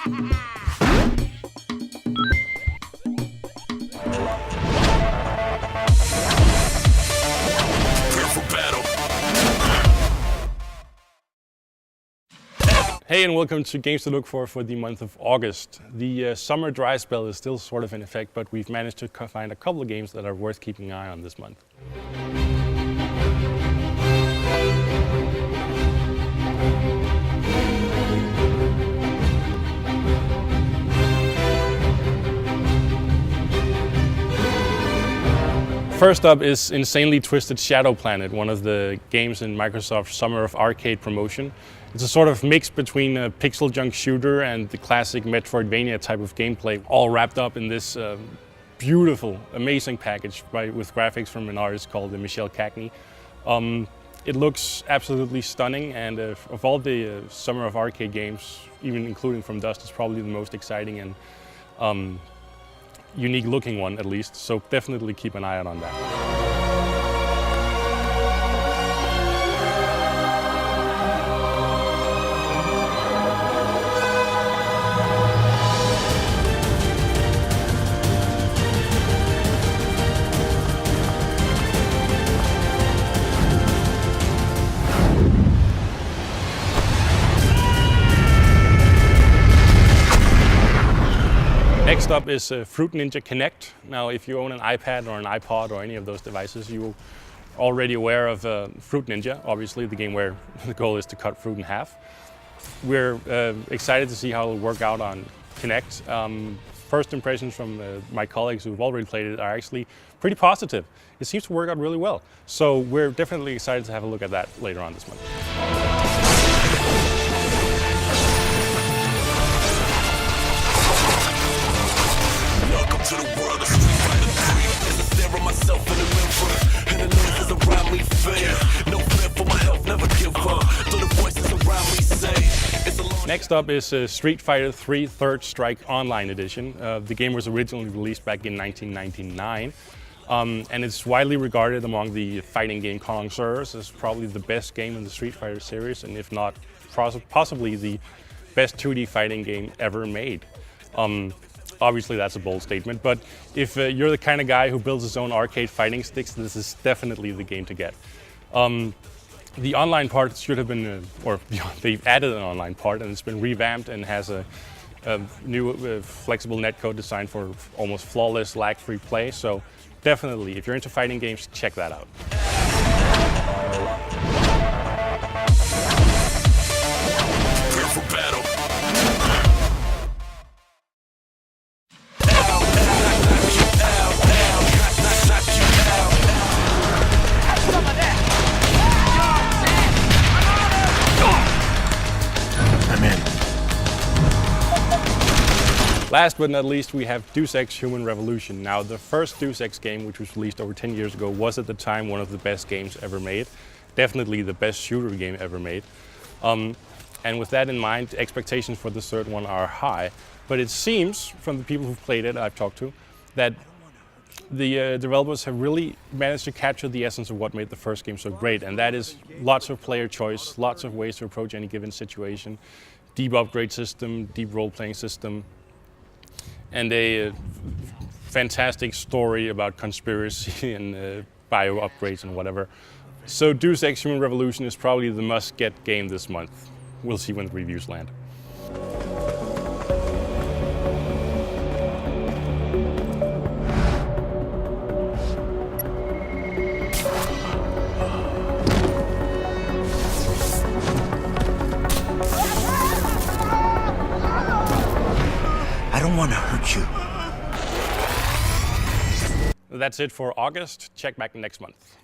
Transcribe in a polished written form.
Hey, and welcome to Games to Look for the month of August. The summer dry spell is still sort of in effect, but we've managed to find a couple of games that are worth keeping an eye on this month. First up is Insanely Twisted Shadow Planet, one of the games in Microsoft's Summer of Arcade promotion. It's a sort of mix between a pixel junk shooter and the classic Metroidvania type of gameplay, all wrapped up in this beautiful, amazing package with graphics from an artist called Michel Cagney. It looks absolutely stunning, and of all the Summer of Arcade games, even including From Dust, it's probably the most exciting and unique looking one, at least, so definitely keep an eye out on that. Next up is Fruit Ninja Connect. Now, if you own an iPad or an iPod or any of those devices, you're already aware of Fruit Ninja, obviously the game where the goal is to cut fruit in half. We're excited to see how it'll work out on Connect. First impressions from my colleagues who've already played it are actually pretty positive. It seems to work out really well. So we're definitely excited to have a look at that later on this month. To the world of Street Fighter 3, as I stare at myself in the mirror, and the noises around me fear. No fear for my health, never give up. Though the voices around me say it's a long. Next up is Street Fighter 3 Third Strike Online Edition. The game was originally released back in 1999, and it's widely regarded among the fighting game connoisseurs as probably the best game in the Street Fighter series, and if not possibly the best 2D fighting game ever made. Obviously that's a bold statement, but if you're the kind of guy who builds his own arcade fighting sticks, this is definitely the game to get. The online part should have been, they've added an online part, and it's been revamped and has a new flexible netcode designed for almost flawless, lag-free play. So definitely, if you're into fighting games, check that out. Last but not least, we have Deus Ex Human Revolution. Now, the first Deus Ex game, which was released over 10 years ago, was at the time one of the best games ever made. Definitely the best shooter game ever made. And with that in mind, expectations for the third one are high. But it seems, from the people who've played it, I've talked to, that the developers have really managed to capture the essence of what made the first game so great. And that is lots of player choice, lots of ways to approach any given situation, deep upgrade system, deep role-playing system, and a fantastic story about conspiracy and bio upgrades and whatever. So Deus Ex Human Revolution is probably the must-get game this month. We'll see when the reviews land. I don't want to hurt you. That's it for August. Check back next month.